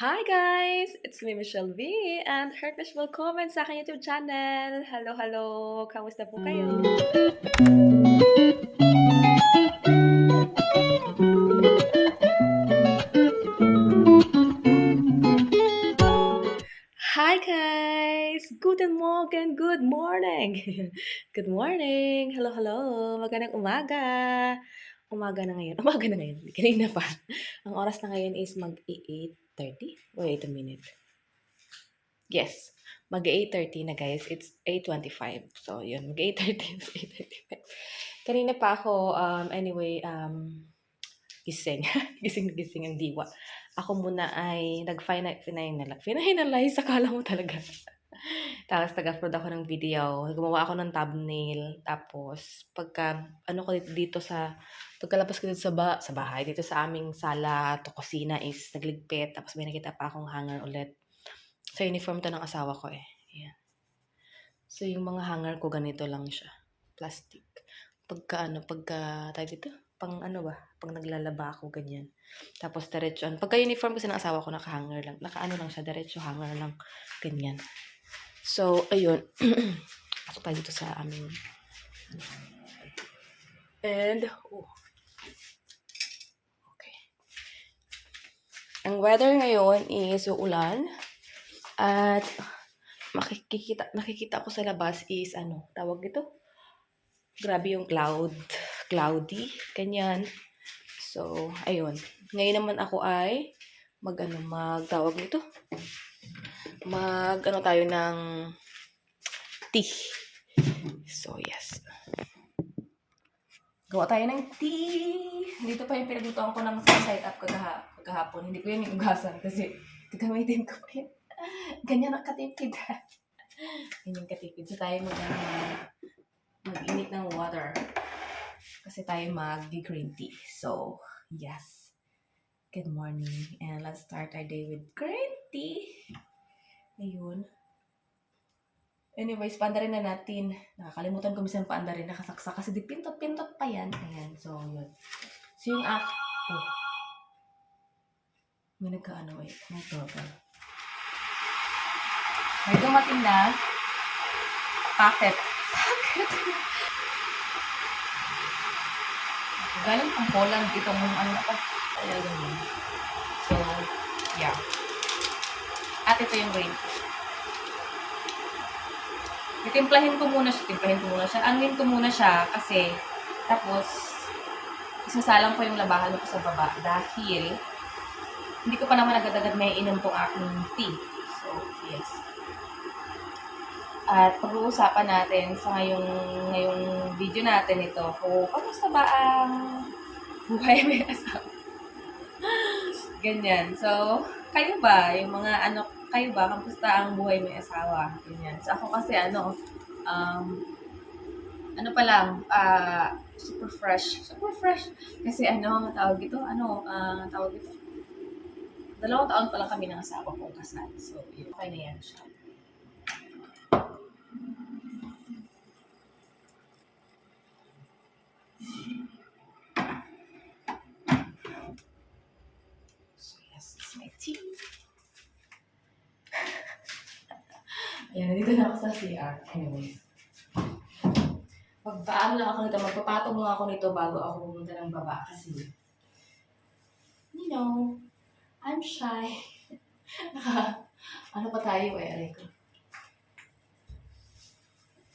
Hi guys! It's me, Michelle V, and Heartfish will comment sa aking YouTube channel. Hello, hello! Kamusta po kayo? Hi guys! Guten Morgen, good morning! Good morning! Hello, hello! Magandang umaga! Umaga na ngayon. Umaga na ngayon. Kanina pa. Ang oras na ngayon is mag-8:30. Wait a minute. Yes. Mag-8:30 na guys. It's 8:25. So, yun. Mag-8:30. It's 8:35. Kanina pa ako, gising. Gising na gising ang diwa. Ako muna ay finalize, akala mo talaga. Tapos nag-upload ako ng video, gumawa ako ng thumbnail, tapos pagkalabas ko dito sa bahay, dito sa aming sala to kusina is nagligpit, tapos may nakita pa akong hanger ulit. Sa uniform to ng asawa ko eh. Ayan. So yung mga hanger ko ganito lang siya, plastic. Tayo dito, pang naglalaba ako ganyan. Tapos diretso, pagka uniform kasi ng asawa ko naka-hanger lang, lang siya, diretso hanger lang, ganyan. So, ayun. Pasok tayo dito sa aming... And, okay. Ang weather ngayon is uulan. At, nakikita ko sa labas is, tawag dito? Grabe yung cloudy, ganyan. So, ayun. Ngayon naman ako ay, magtawag nito? Tayo ng tea. So, yes. Gawa tayo ng tea. Dito pa yung pinaglutoan ko ng side up kagahapon. Hindi ko yun yung ugasan kasi gagamitin ko pa yun. Ganyan ang katipid. Ganyan katipid. So, tayo mag-init ng water. Kasi tayo mag-green tea. So, yes. Good morning. And let's start our day with green tea. Ayun. Anyways, paandarin na natin. Nakakalimutan ko minsan paandarin, nakasaksak kasi di pintot-pintot pa yan. Ayan, so yun. So yung may may doorbell. May dumating na packet. Galing pang Poland itong talaga yun. So, yeah. At ito yung green. Titimplahin ko muna siya. Anuin ko muna siya kasi tapos isasalang ko yung labahan ko sa baba dahil hindi ko pa naman agad-agad may inom tong aking tea. So, yes. At pag-uusapan natin sa ngayong video natin ito kung kamusta ba ang buhay may asawa. Ganyan. So, kayo ba? Kayo ba? Kamusta ang buhay may asawa? Ganyan. So, ako kasi pa lang, super fresh. Super fresh. Kasi tawag ito? Tawag ito? 2 taon pa lang kami ng asawa kong kasal. So, yun. Okay na yan siya. So, yes, this is my tea. Ayan, nandito na ako sa CR. Anyway. Magpapatong lang ako nito bago ako pumunta ng baba kasi, you know, I'm shy. Ano pa tayo eh, aray ko.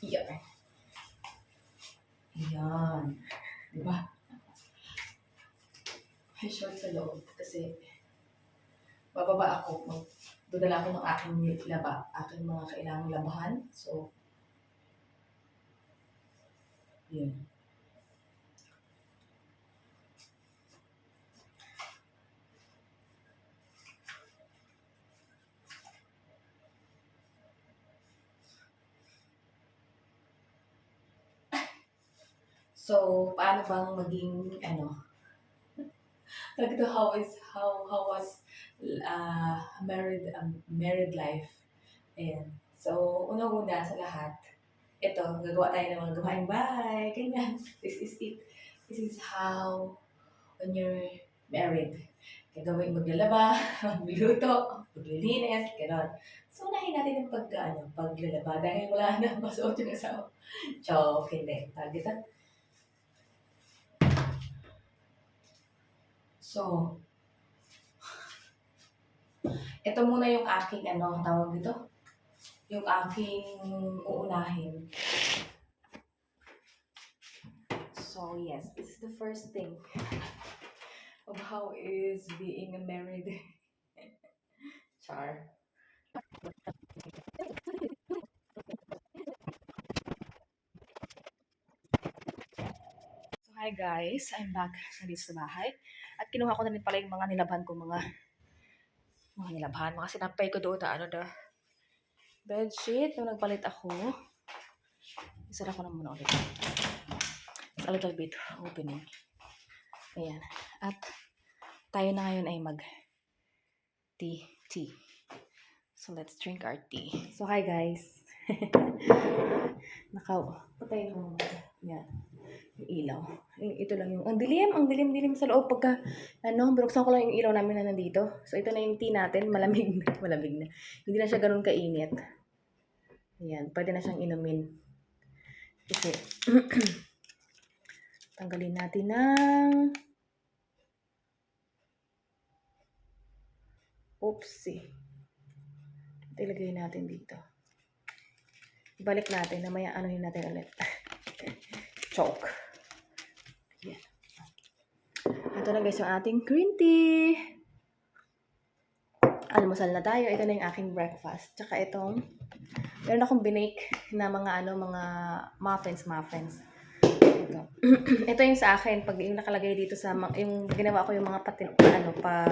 Yan. Yan. Diba? May short sa loob kasi bababa ako. Dudala ako ng aking mga kailangang labahan. So, yun. So, paano bang maging, how was married life? Ayan. So, una-una sa lahat, ito, gagawa tayo ng mga gawaing bahay, ganyan. This is it. This is how, when you're married, Gagawin maglalaba, magluluto, maglilinis, gano'n. So, unahin natin yung paglalaba dahil wala na masuot yung asawa. Joke, hindi. Tawag dito. So, ito muna yung aking tawag dito? Yung aking uunahin. So, yes, this is the first thing of how is being a married char. So, hi guys, I'm back nandito sa bahay. At kinuha ko na rin pala yung mga nilabhan ko, mga nilabhan, mga sinampay ko doon na bedsheet. Nung nagpalit ako, isara ko na muna ulit. It's a little bit opening. Ayan. At tayo na ngayon ay tea. So, let's drink our tea. So, hi guys. Patayin ko muna. Yan. Yung ilaw. Ito lang yung, ang dilim sa loob pagka, binuksan ko lang yung ilaw namin na nandito. So, ito na yung tea natin. Malamig na. Hindi na siya ganun kainit. Ayan. Pwede na siyang inumin. Kasi, tanggalin natin ng, oopsie. Ito ilagay natin dito. Balik natin. Namaya anuhin natin ulit. Choke. Yan. Ito na guys yung ating green tea. Almusal na tayo. Ito na yung aking breakfast. Tsaka itong, meron akong binake na mga muffins. Ito. Ito yung sa akin. Pag yung nakalagay dito sa, yung ginawa ko yung mga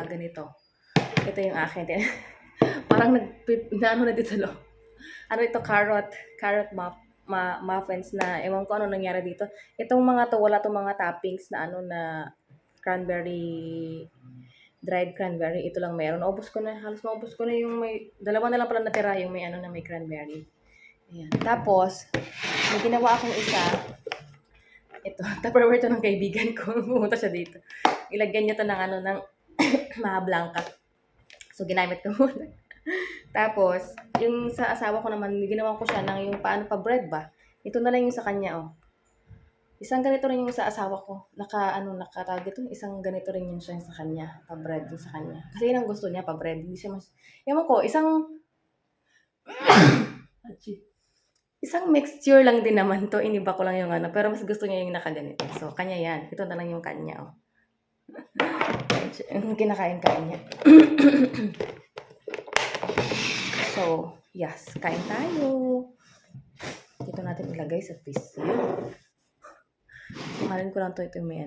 ganito. Ito yung akin. Parang na dito lo. Ito, carrot muffins na, ewan ko ano nangyari dito. Itong mga to, wala tong mga toppings na na dried cranberry. Ito lang meron. Halos maubos ko na yung dalawa na lang pala natira yung may na may cranberry. Ayan. Tapos, may ginawa akong isa. Ito, Tupperware to ng kaibigan ko. Pumunta siya dito. Ilagyan niya to ng ng mahablangka. So, ginamit ko muna. Tapos, yung sa asawa ko naman, ginawa ko siya ng yung paano pa bread ba? Ito na lang yung sa kanya, oh. Isang ganito rin yung sa asawa ko. Nakatawag ito. Isang ganito rin yung siya sa kanya. Pa-bread yung sa kanya. Kasi yun ang gusto niya, pa-bread. Hindi siya Ewan ko, isang mixture lang din naman to. Iniba ko lang yung pero mas gusto niya yung nakaganito. So, kanya yan. Ito na lang yung kanya, oh. Kinakain-kain niya. So, yes. Kain tayo. Ito natin ilagay sa piso. Mahalin ko lang to. Ito may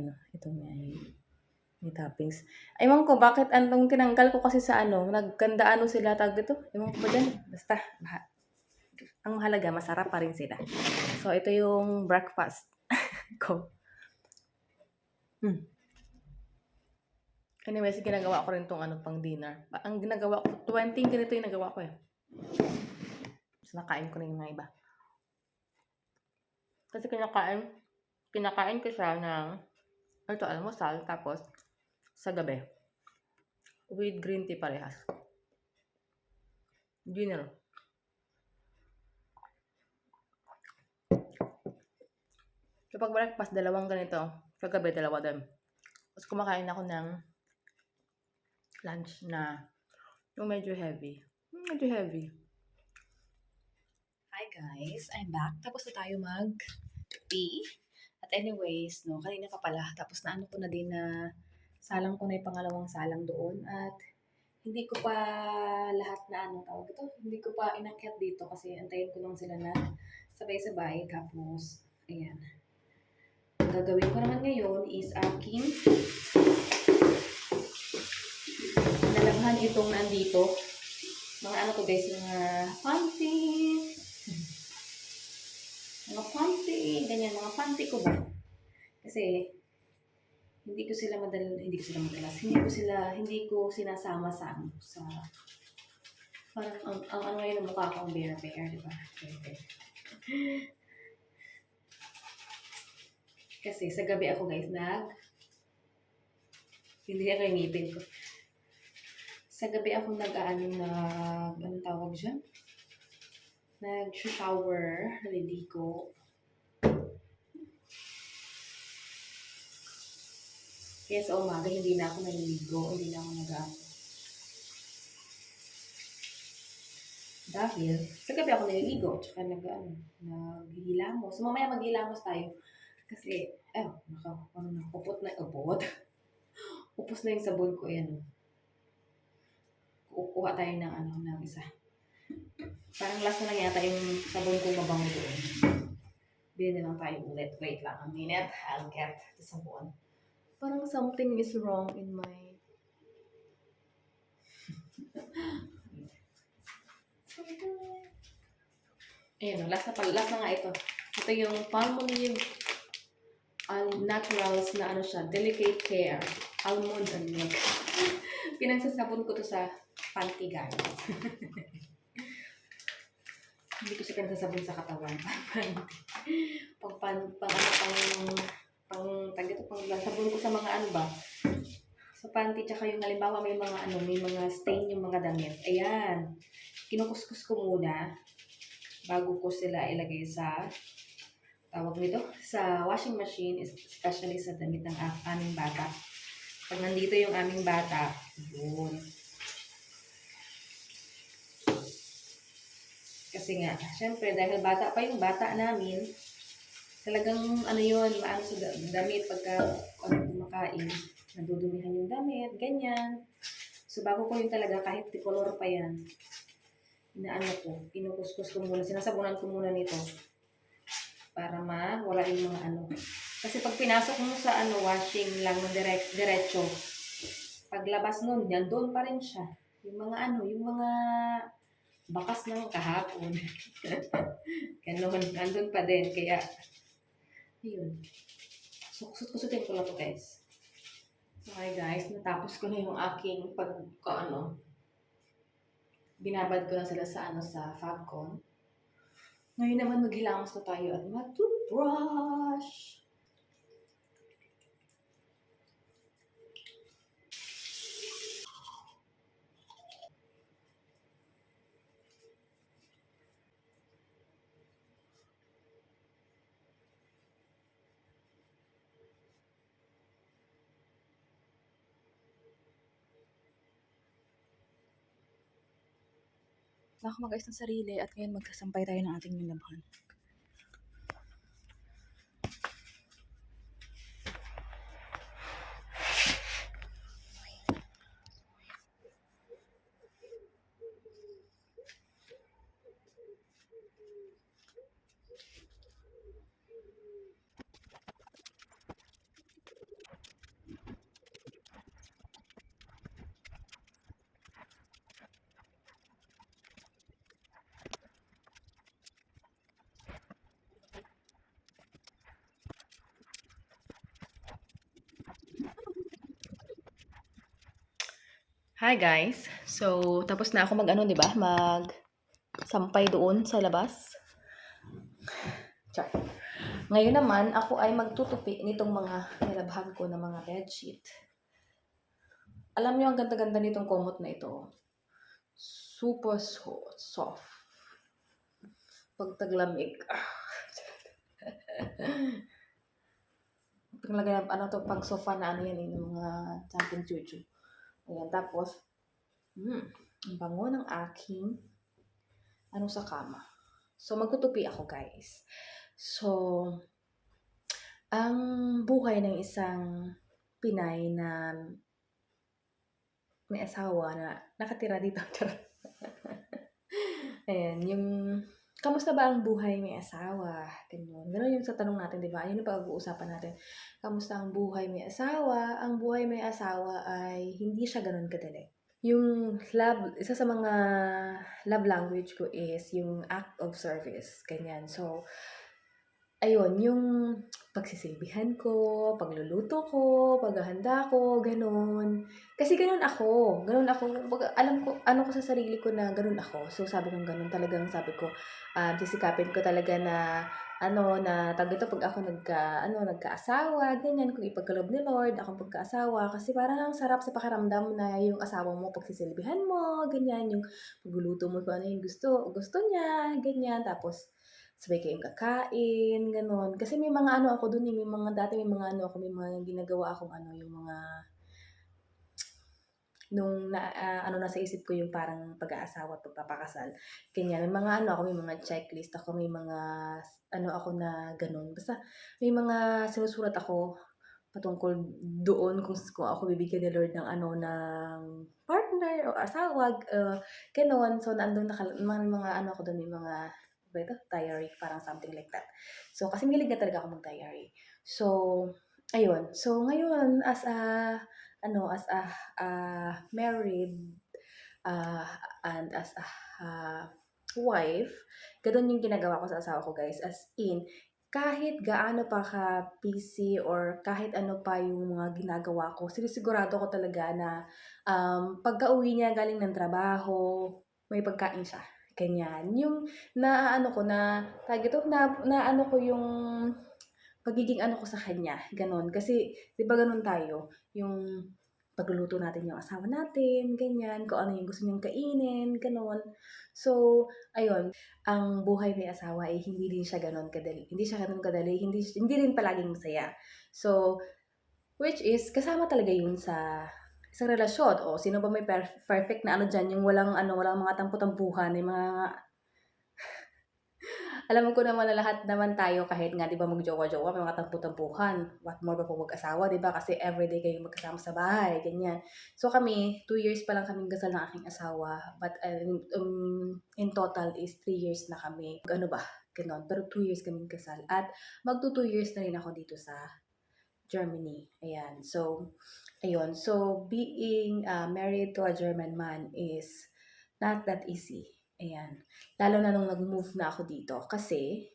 may toppings. Ewan ko, bakit anong tinanggal ko kasi sa nagganda sila tag dito. Ewan ko ba dyan? Basta, ang mahalaga, masarap pa rin sila. So, ito yung breakfast ko. Anyways, ginagawa ko rin tong pang dinner. Ang ginagawa ko, 20 ganito yung nagawa ko eh. Tapos nakain ko na yung mga iba. Kasi kinakain ko siya ng almusal, tapos sa gabi with green tea parehas. Dinner. So pag breakfast, dalawang ganito. Sa gabi, dalawa din. Tapos kumakain ako ng lunch na yung medyo heavy. Hi guys, I'm back. Tapos na tayo mag-tea. At anyways, kanina pa pala. Tapos ko na din na salang ko na yung pangalawang salang doon. At hindi ko pa lahat na tawag ito. Hindi ko pa inakyat dito kasi antayin ko lang sila na sabay-sabay. Tapos, ayan. Ang gagawin ko naman ngayon is aking nalabhan itong nandito. Mga to guys, mga ganyan, mga panty ko ba? Kasi, hindi ko sinasama sa parang, ang ngayon ng mukha ko, bare, di ba? Kasi, sa gabi ako guys, hindi ako yung ngipin ko. Sa gabi ako anong tawag dyan? Nag-shower, naliligo. Kaya sa umaga, hindi na ako naliligo, hindi na ako dahil sa gabi ako naliligo, tsaka naghihilamos. So, mamaya maghihilamos tayo. Kasi, upot na, upos na yung sabon ko, yan. Kukuha tayo ng isa. Parang last na lang yata yung sabon ko mabango doon. Bili na lang tayo ulit. Wait lang a minute. I'll get the sabon. Parang something is wrong in my... Ayan, last na nga ito. Ito yung Palmolive Naturals na delicate care. Almond and milk. Pinagsasabon ko to sa panty, guys. Hindi ko siya pinagsasabon sa katawan. Sabon ko sa mga sa panty, tsaka yung halimbawa may mga stain yung mga damit. Ayan. Kinukuskus ko muna bago ko sila ilagay sa sa washing machine, especially sa damit ng aming bata. Pag nandito yung aming bata, yun. Kasi nga, syempre, dahil bata pa yung bata namin, talagang maano sa damit pagka kumakain, nadudumihan yung damit, ganyan. So, bago ko yun talaga, kahit color pa yan, kinukuskus ko muna, sinasabunan ko muna nito para wala yung mga Kasi pag pinasok mo sa washing lang ng diretso, paglabas nun, doon pa rin siya. Yung mga bakas ng kahapon. Ganon, nandun pa din. Kaya, yun. Kusutin ko lang to, guys. Okay, guys. Natapos ko na yung aking binabad ko na sila sa Fabcon. Ngayon naman maghilamos na tayo at mag-toothbrush. Ako mag-ayos ng sarili at ngayon magsasampay tayo ng ating nilabhan. Hi guys. So, tapos na ako di ba? Magsampay doon sa labas. Char. Ngayon naman, ako ay magtutupi nitong mga nilabhan ko na mga bedsheet. Alam niyo, ang ganda-ganda nitong kumot na ito. Super soft. Pag taglamig. Paglagay pang sofa na yan, yung mga champion chuchu. Ayan, tapos, ang bango ng aking sa kama. So, magtutupi ako, guys. So, ang buhay ng isang Pinay na may asawa na nakatira dito. Ayan, kamusta ba ang buhay may asawa? Ganun yung sa tanong natin, di ba? Ayun yung pag-uusapan natin. Kamusta ang buhay may asawa? Ang buhay may asawa ay hindi siya ganun kadali. Yung isa sa mga love language ko is yung act of service. Ganyan. So, ayun, yung pagsisilbihan ko, pagluluto ko, paghahanda ko, gano'n. Kasi gano'n ako, kumbaga alam ko ano ko sa sarili ko na gano'n ako. So, sabi kong gano'n talagang sabi ko, sisikapin ko talaga na ano, na tawag dito, 'pag ako nagkaasawa, ganyan, kung ipagkaloob ni Lord akong magkaasawa. Kasi parang ang sarap sa pakiramdam na yung asawa mo pagsisilbihan mo, ganyan, yung pagluluto mo kung ano yung gusto gusto niya, ganyan. Tapos sabay kayong kakain, gano'n. Kasi may mga ano ako dun, may mga dati may mga ano ako, may mga ginagawa akong ano, yung mga ano nasa isip ko yung parang pag-aasawa at pagpapakasal, ganyan. May mga ano ako, may mga checklist ako, may mga ano ako na gano'n. Basta may mga sinusulat ako patungkol doon kung ako bibigyan ni Lord ng ano, ng partner o asawa, gano'n. So, nandun may mga ano ako dun, may mga ano ba ito, diary, parang something like that. So, kasi mahilig na talaga ako mag-diary. So, ayun. So, ngayon as a married, ah, and as a wife, gano'n yung ginagawa ko sa asawa ko, guys. As in, kahit gaano pa ka-busy or kahit ano pa yung mga ginagawa ko, sinisigurado ko talaga na, pagka-uwi niya galing ng trabaho, may pagkain siya, ganyan. Yung naaano ko na tawag dito, naano ko yung pagiging ano ko sa kanya, gano'n. Kasi 'di ba gano'n tayo, yung pagluluto natin yung asawa natin, ganyan, kung ano yung gusto niyang kainin, gano'n. So, ayun, ang buhay may asawa ay hindi siya gano'n kadali, hindi rin palaging masaya. So, which is kasama talaga 'yun sa isang relasyon. O sino ba may perfect na ano diyan, yung walang mga tampo-tampuhan, yung mga alam ko naman na lahat naman tayo kahit nga 'di ba magjowa-jowa may mga tampu-tampuhan, what more pa kung mag-asawa 'di ba kasi everyday kayong magkasama sa bahay, ganyan. So kami, 2 years pa lang kaming kasal ng aking asawa, but in total is 3 years na kami ano ba, gano'n. Pero 2 years kaming kasal at magtu 2 years na rin ako dito sa Germany, ayan. So, ayun. So, being, married to a German man is not that easy, ayan. Lalo na nung nag-move na ako dito kasi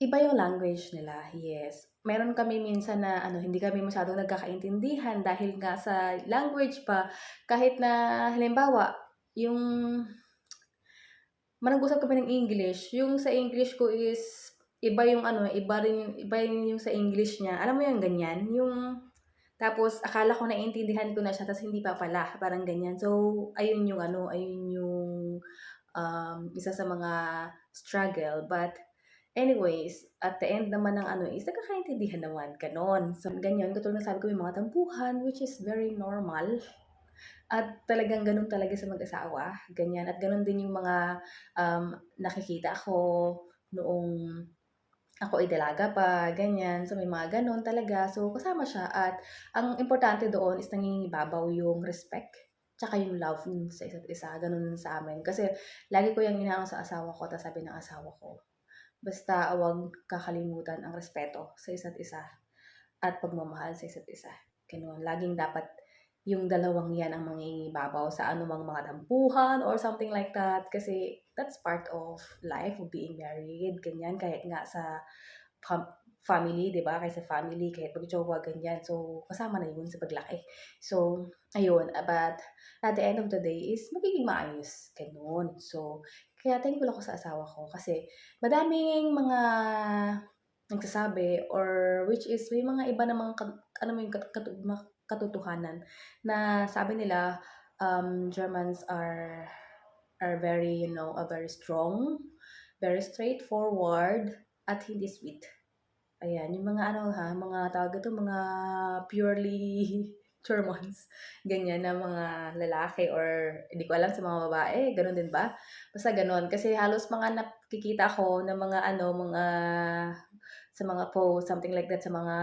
iba yung language nila, yes. Meron kami minsan na ano, hindi kami masyadong nagkakaintindihan dahil nga sa language pa. Kahit na halimbawa, yung usap kami ng English, yung sa English ko is iba yung ano, iba rin yung sa English niya. Alam mo yung ganyan? Yung tapos akala ko naiintindihan ko na siya tapos hindi pa pala, parang ganyan. So, ayun yung isa sa mga struggle. But anyways, at the end naman ng ano is nagkakaintindihan naman, gano'n. So, ganyan, katulad ng sabi ko, may mga tampuhan, which is very normal. At talagang gano'n talaga sa mag-asawa, ganyan. At gano'n din yung mga nakikita ko noong ako ay dalaga pa, ganyan. So, may mga gano'n talaga. So, kasama siya at ang importante doon is nangingibabaw yung respect tsaka yung love sa isa't isa, gano'n sa amin. Kasi lagi ko yung inaano sa asawa ko tapos sabi ng asawa ko, basta 'wag kakalimutan ang respeto sa isa't isa at pagmamahal sa isa't isa, gano'n. Laging dapat yung dalawang 'yan ang mangingibabaw sa anumang mga tampuhan or something like that. Kasi that's part of life of being married, ganyan. Kahit nga sa fam family, 'di ba? Kahit sa family, kahit pag-jowa, ganyan. So, kasama na 'yun sa paglaki. So, ayun, but at the end of the day is magiging maayos, gano'n. So, kaya thankful ako sa asawa ko kasi madaming mga nagsasabi or which is may mga iba namang ano mo yung katotohanan na sabi nila, Germans are very, very strong, very straightforward, at hindi sweet. Ayan, yung mga ano ha, mga tawag ito, mga purely Germans, ganyan na mga lalaki or hindi ko alam sa mga babae, gano'n din ba? Basta gano'n. Kasi halos mga nakikita ko na sa mga post, something like that, sa mga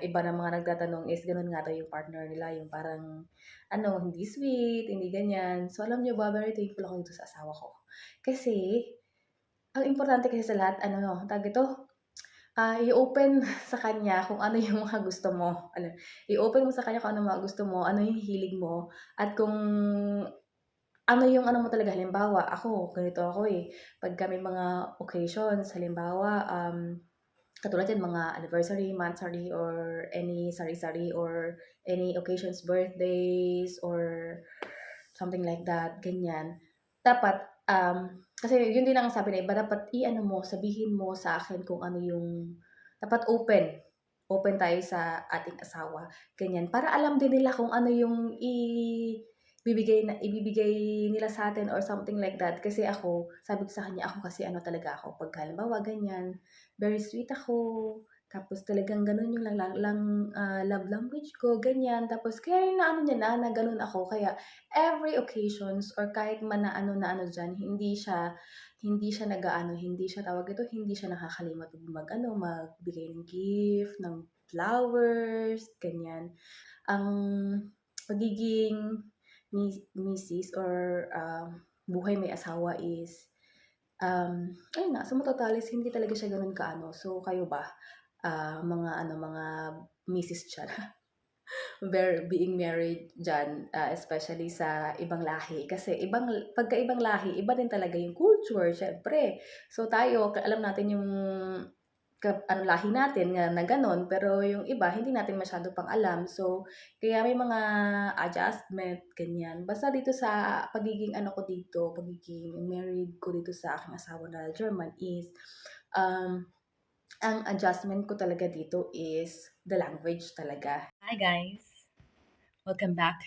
iba na mga nagtatanong is gano'n nga daw yung partner nila, yung parang ano, hindi sweet, hindi ganyan. So, alam niyo ba, very thankful ako dito sa asawa ko. Kasi, ang importante kasi sa lahat, ano, tawag ito, i-open sa kanya kung ano yung mga gusto mo. I-open mo sa kanya kung ano mga gusto mo, ano yung hilig mo, at kung ano yung ano mo talaga, halimbawa ako, ganito ako eh, pagka may mga occasions, halimbawa, katulad yan, mga anniversary, monthsary, or any sari-sari, or any occasions, birthdays, or something like that, ganyan. Dapat, kasi yun din ang sabi ng iba, dapat i-ano mo, sabihin mo sa akin kung ano yung, dapat open. Open tayo sa ating asawa, ganyan. Para alam din nila kung ano yung ibibigay nila sa atin or something like that. Kasi ako, sabi ko sa kanya, ako kasi ano talaga ako, pag halimbawa ganyan, very sweet ako, tapos talagang gano'n yung love language ko, ganyan. Tapos kaya yung naano niya na gano'n ako. Kaya every occasions or kahit man na ano diyan, hindi siya nag-aano, hindi siya tawag ito, hindi siya nakakalimot mag-ano, magbigay ng gift, ng flowers, ganyan. Ang pagiging misis or buhay may asawa is, ayun nga, sa matatalis hindi talaga siya gano'n kaano. So kayo ba, mga ano, mga misis diyan, being married diyan, especially sa ibang lahi. Kasi pagka ibang lahi, iba din talaga yung culture siyempre. So tayo, alam natin yung ano, lahi natin na gano'n, pero yung iba hindi natin masyado pang alam. So, kaya may mga adjustment, ganyan. Basta dito sa pagiging ano ko dito, pagiging married ko dito sa aking asawa na German is, ang adjustment ko talaga dito is the language talaga. Hi guys! Welcome back.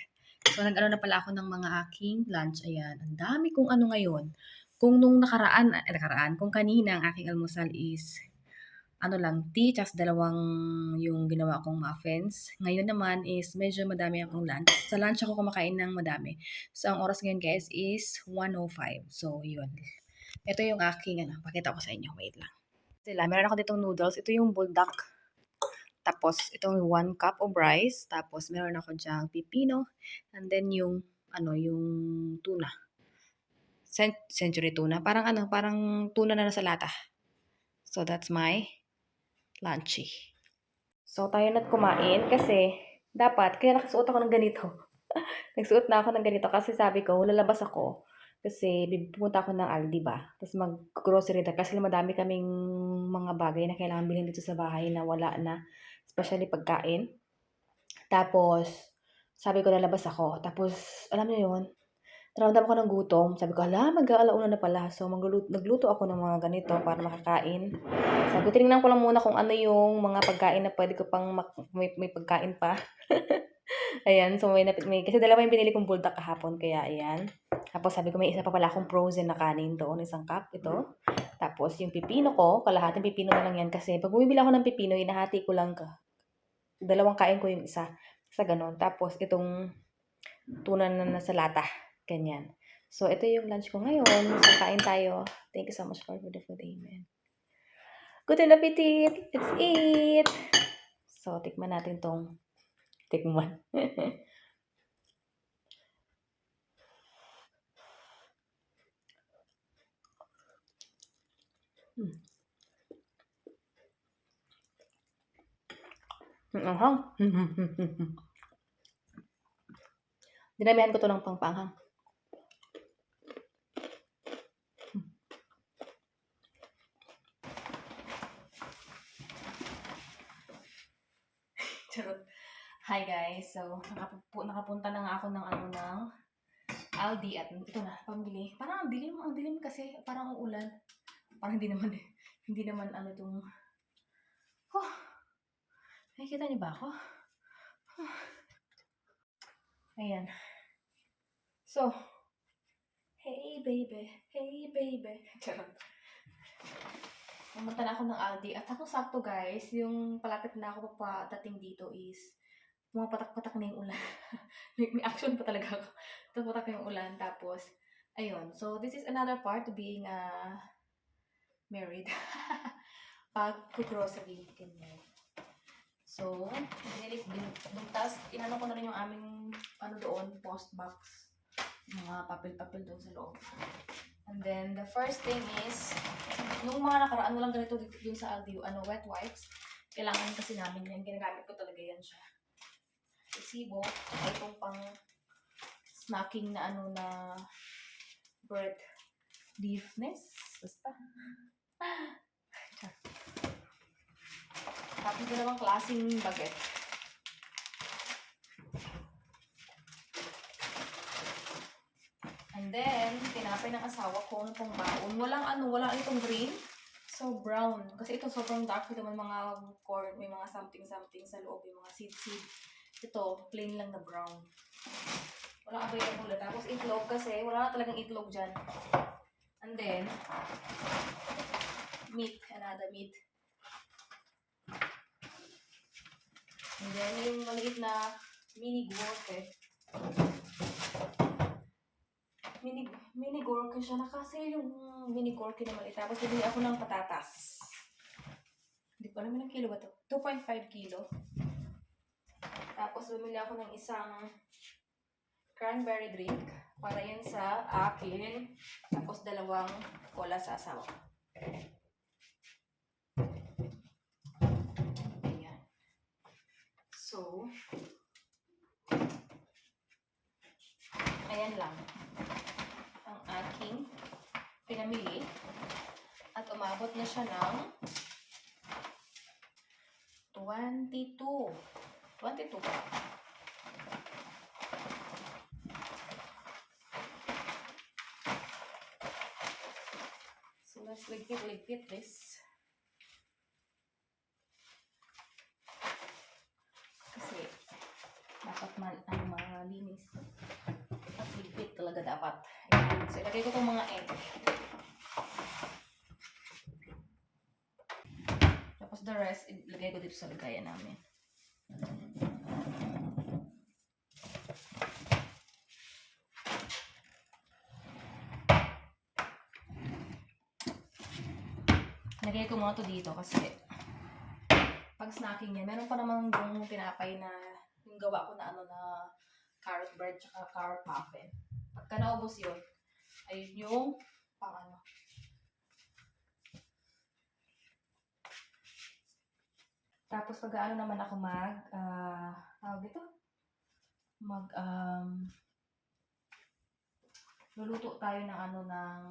So, nag-ano na pala ako ng mga aking lunch. Ayan, ang dami kong ano ngayon. Kung nung kung kanina ang aking almusal is ano lang, tea, tas dalawang yung ginawa kong muffins. Ngayon naman is medyo madami akong lunch. Sa lunch ako kumakain ng madami. So, ang oras ngayon guys is 1:05. So, yun. Ito yung aking, pakita ko sa inyo. Wait lang. Meron ako ditong noodles. Ito yung buldak. Tapos, itong 1 cup of rice. Tapos, meron ako dyang pipino. And then, yung tuna. Century tuna. Parang tuna na nasa lata. So, that's my lunchy. So, tayo na't kumain kasi dapat, kaya nakasuot ako ng ganito. Nagsuot na ako ng ganito kasi sabi ko, lalabas ako. Kasi pupunta ako ng Aldi ba? Tapos mag-grocery na. Kasi madami kaming mga bagay na kailangan bilhin dito sa bahay na wala na. Especially pagkain. Tapos, sabi ko lalabas ako. Tapos, alam niyo yun, naramdam ko ng gutom. Sabi ko, mag-aalauna na pala. So, nagluto ako ng mga ganito para makakain. Sabi ko, tinignan ko lang muna kung ano yung mga pagkain na pwede ko pang may pagkain pa. Ayan, so kasi dalawa yung binili kong buldak kahapon, kaya ayan. Tapos sabi ko, may isa pa pala akong frozen na kanin doon, isang cup, ito. Tapos yung pipino ko, kalahating pipino na lang yan kasi pag bumibili ako ng pipino, hinahati ko lang dalawang kain ko yung isa. Sa ganun. Tapos itong tuna na nasa lata. Ganyan. So, ito yung lunch ko ngayon. So, kain tayo. Thank you so much for the food. Amen. Good appetit! Let's eat! So, tikman natin tong tikman. Anghang. Dinamihan ko to ng pangpanghang. Charot. Hi guys. So, nakapunta na nga ako ng Aldi at ito na, pambili. Parang ang dilim kasi, parang ang ulan. Parang hindi naman itong, nakikita niyo ba ako? Ayan. So, hey baby. Charot. Pumunta na ako ng Aldi at sakto guys, yung palapit na ako padating dito is pumapatak-patak na yung ulan. may action pa talaga ako. Patak na yung ulan. Tapos, ayun. So, this is another part to being married. Pag-grocery. Ganyan. So, tapos, inano ko na rin yung aming, doon, post box. Mga papel-papel doon sa loob. And then, the first thing is, nung mga nakaraan, walang ganito dun sa Aldi, wet wipes. Kailangan kasi namin yan. Ginagamit ko talaga yan siya. Resibo. Itong pang snacking na bread leafness. Basta. Tapos dalawang klaseng baget. And then, tinapay ng asawa ko ng pang baon. Walang itong green. So, brown. Kasi ito sobrang dark. Ito may mga corn, may mga something-something sa loob. May mga seed-seed. Ito, plain lang na brown. Walang available. Tapos itlog kasi wala na talagang itlog dyan. And then, meat. Another meat. And then, yung maliit na mini gurke. Mini gurke siya. Nakasale yung mini gurke na maliit. Tapos, bibili ako ng patatas. Hindi ko alam ilang kilo ba ito? 2.5 kilo. Tapos, bumili ako ng isang cranberry drink para yun sa akin. Tapos, 2 cola sa asawa. Ayan. So, ayan lang ang aking pinamili. At umabot na siya ng 22 pa. So, let's ligpit this. Kasi, dapat malinis. At ligpit talaga dapat. Ayan. So, ilagay ko itong mga egg. Tapos the rest, ilagay ko dito sa lagayan namin. Lagay ko muna ito dito kasi pag snacking yan, meron pa naman yung tinapay na yung gawa ko na na carrot bread tsaka carrot muffin. Pagka naubos yun, ayun yung pang Tapos pag naman ako luluto tayo ng ng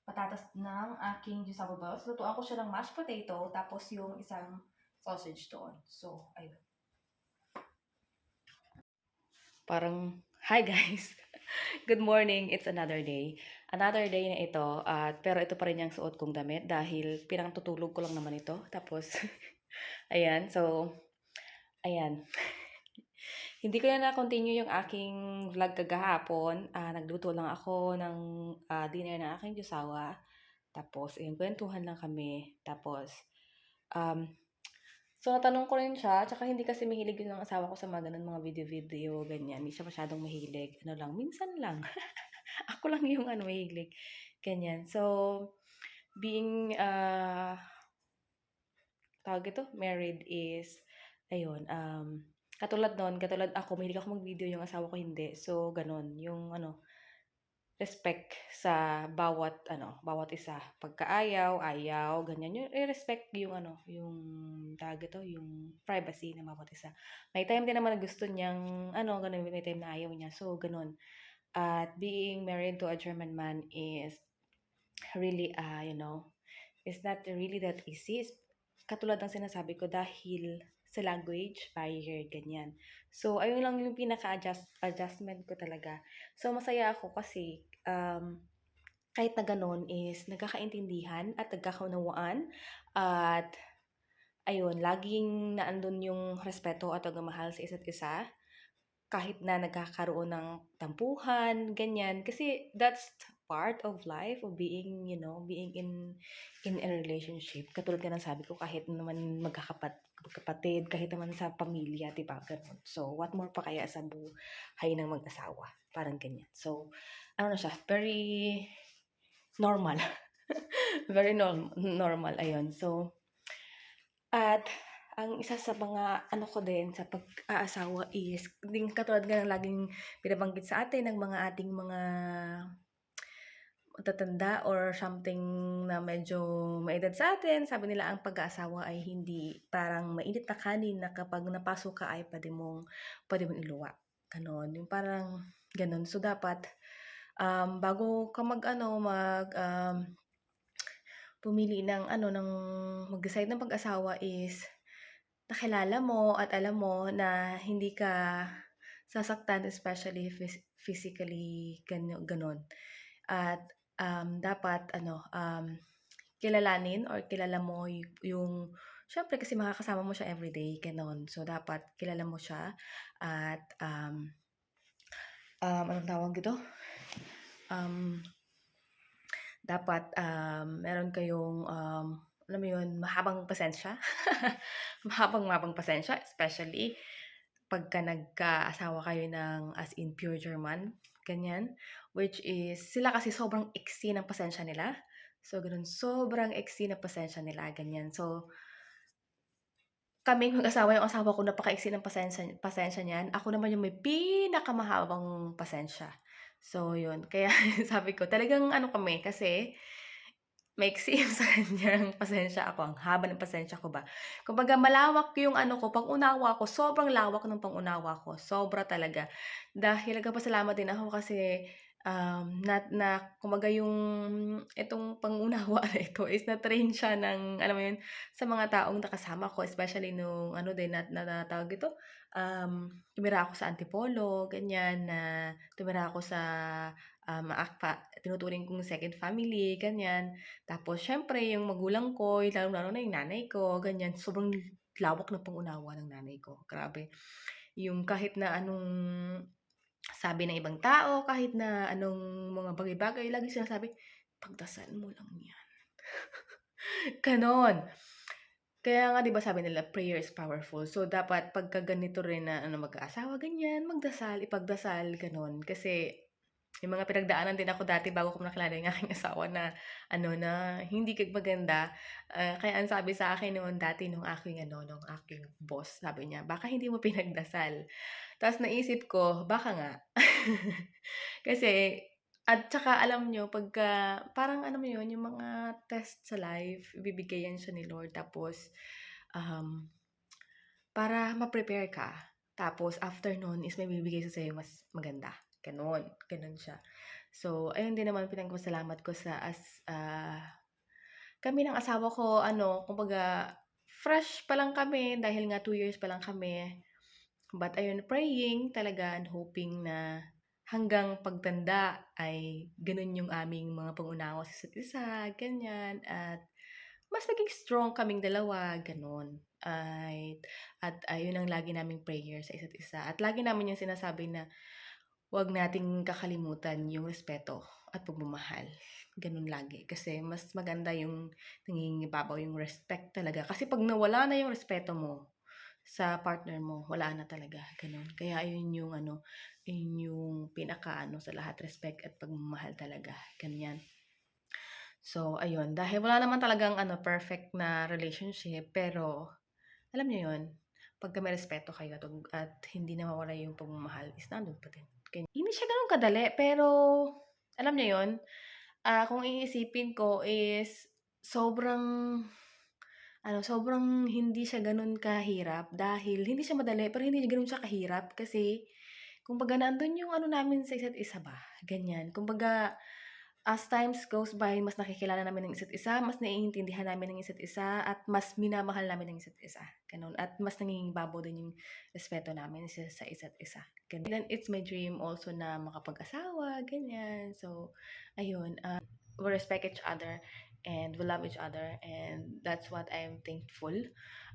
patatas ng aking Gisabo balls. Lutuan ko siya ng mashed potato, tapos yung isang sausage doon. So, ayun. Parang, hi guys! Good morning! It's another day. Another day na ito, pero ito pa rin yung suot kong damit dahil pinangtutulog ko lang naman ito. Tapos, ayan. So, ayan. Hindi ko na na-continue yung aking vlog kagahapon. Nagluto lang ako ng dinner ng aking josawa. Tapos, ayun, kwentuhan lang kami. Tapos, so natanong ko rin siya, tsaka hindi kasi mahilig yun ng asawa ko sa mga ganun, mga video-video, ganyan. Hindi siya masyadong mahilig. Minsan lang. Ako lang yung mahilig. Ganyan. So, being, married is, ayun, katulad ako, mahilig ako mag-video, yung asawa ko hindi. So, ganun. Yung, respect sa bawat isa. Pagkaayaw, ayaw, ganyan. Yung i-respect yung, yung privacy ng bawat isa. May time din naman na gusto niyang, ganun, may time na ayaw niya. So, ganun. At being married to a German man is really, it's not really that easy. Katulad ng sinasabi ko, dahil sa language barrier, ganyan. So, ayun lang yung adjustment ko talaga. So, masaya ako kasi kahit na ganun is nagkakaintindihan at nagkakaunawaan at ayun, laging naandun yung respeto at pagmamahal sa isa't isa kahit na nagkakaroon ng tampuhan, ganyan. Kasi that's part of life of being, being in a relationship. Katulad nga ng sabi ko, kahit naman magkakapatid, kahit naman sa pamilya, diba? Ganun. So, what more pa kaya sa buhay ng mag-asawa? Parang ganyan. So, siya, very normal. Very normal, ayun. So, at ang isa sa mga ko din sa pag-aasawa is, din katulad nga ng laging binabanggit sa atin ng mga ating mga matatanda or something na medyo may edad sa atin, sabi nila ang pag-aasawa ay hindi parang mainit na kanin na kapag napasok ka ay puwede mong iluwa, gano'n. Yung parang gano'n. So, dapat, bago ka mag-ano, pumili ng ano, mag-decide ng pag-asawa is nakilala mo at alam mo na hindi ka sasaktan, especially physically, gano'n. At, dapat ano, kilalanin or kilala mo yung siyempre kasi makakasama mo siya everyday, gano'n. So, dapat kilala mo siya at, anong tawag dito? Dapat, meron kayong, alam mo yun, mahabang pasensya. Mahabang pasensya, especially pagka nagkaasawa kayo ng as in pure German, ganyan. Which is, sila kasi sobrang iksi ng pasensya nila. So, gano'n, sobrang iksi ng pasensya nila, ganyan. So, kaming mag-asawa, yung asawa ko napakaiksi ng pasensya niyan. Ako naman yung may pinakamahabang pasensya. So, yun. Kaya sabi ko, talagang ano kami, kasi maiksi yung sa kanyang pasensya, ako ang haba ng pasensya ko ba. Kumbaga malawak yung ano ko, pang-unawa ko, sobrang lawak ng pang-unawa ko, sobra talaga. Dahil nagpapasalamat din ako kasi, kumbaga yung itong pang-unawa na ito is na-train siya ng alam mo yun, sa mga taong nakasama ko, especially nung ano din na tawag dito, tumira ako sa Antipolo, ganyan, na tumira ako sa, tinuturing kong second family, ganyan. Tapos siyempre yung magulang ko, lalong-lalo na yung nanay ko, ganyan. Sobrang lawak ng pang-unawa ng nanay ko, grabe. Yung kahit na anong sabi ng ibang tao, kahit na anong mga bagay-bagay, laging sinasabi, "Pagdasal mo lang 'yan." Gano'n. Kaya nga 'di ba sabi nila prayer is powerful. So, dapat pagka ganito rin na ano, mag-aasawa ganyan, magdasal, ipagdasal, gano'n. Kasi may mga pinagdaanan din ako dati bago ko nakilala yung aking asawa na ano, na hindi maganda. Kaya ang sabi sa akin noon dati nung aking boss, sabi niya, "Baka hindi mo pinagdasal." Ta's naisip ko, baka nga. Kasi at saka alam niyo pagka parang alam mo yun, yung mga test sa life, ibibigay yan siya ni Lord tapos, um, para ma-prepare ka. Tapos after nun is may bibigay siya sa'yo mas maganda, gano'n, gano'n siya. So, ayun din naman pinagpasalamat ko kami ng asawa ko ano, kumbaga fresh pa lang kami dahil nga 2 years pa lang kami. But ayun, praying talaga and hoping na hanggang pagtanda ay gano'n yung aming mga pang-unawa sa isa't isa, ganyan. At mas maging strong kaming dalawa, gano'n. At ayun ang lagi naming prayer sa isa't isa. At lagi namin yung sinasabi na huwag nating kakalimutan yung respeto at pagmamahal. Gano'n lagi. Kasi mas maganda yung nangingibabaw yung respect talaga. Kasi 'pag nawala na yung respeto mo sa partner mo, wala na talaga, gano'n. Kaya ayun yung ano, yun yung pinaka-ano sa lahat, respect at pagmamahal talaga, ganyan. So, ayun, dahil wala naman talagang ano, perfect na relationship, pero alam niyo yun, pagka may respeto kayo at hindi nawawala yung pagmamahal is nandun pa din, ganyan. Hindi siya gano'n kadali, pero alam niyo yun, kung iisipin ko is sobrang sobrang hindi siya gano'n kahirap dahil hindi siya madali pero hindi gano'n siya kahirap kasi kumbaga nandun yung ano namin sa isa't isa ba, ganyan. Kumbaga, as times goes by mas nakikilala namin ng isa't isa, mas naiintindihan namin ng isa't isa at mas minamahal namin ng isa't isa, gano'n. At mas nangingibabaw din yung respeto namin sa isa't isa, gano'n. Then it's my dream also na makapag-asawa, ganyan. So, ayun, we respect each other and we love each other and that's what I'm thankful.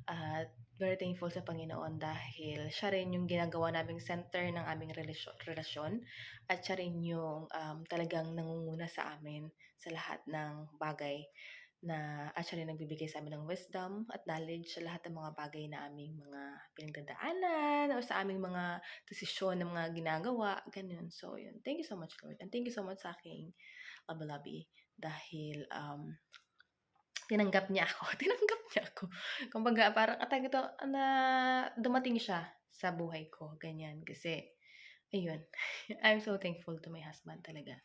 At very thankful sa Panginoon dahil siya rin yung ginagawa naming center ng aming relasyon at siya rin yung talagang nangunguna sa amin sa lahat ng bagay na at siya rin nagbibigay sa amin ng wisdom at knowledge sa lahat ng mga bagay na aming mga pinagdadaanan o sa aming mga desisyon na mga ginagawa, ganyan. So, yun. Thank you so much, Lord. And thank you so much sa aking labi-labi dahil tinanggap niya ako, tinanggap niya ako. Kumbaga parang tawag dito, na dumating siya sa buhay ko, ganyan. Kasi ayun, I'm so thankful to my husband talaga.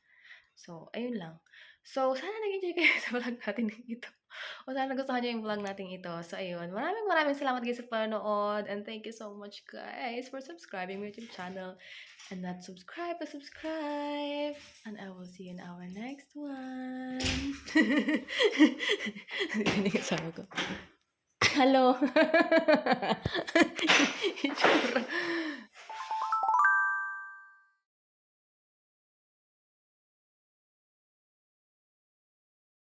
So, ayun lang. So, sana nag-enjoy kayo sa vlog natin ito o sana nagustuhan niyo yung vlog natin ito. So, ayun, maraming salamat guys sa panonood and thank you so much guys for subscribing my YouTube channel and not subscribe, subscribe and I will see you in our next one. Hindi kasama ko. Hello. Itsura.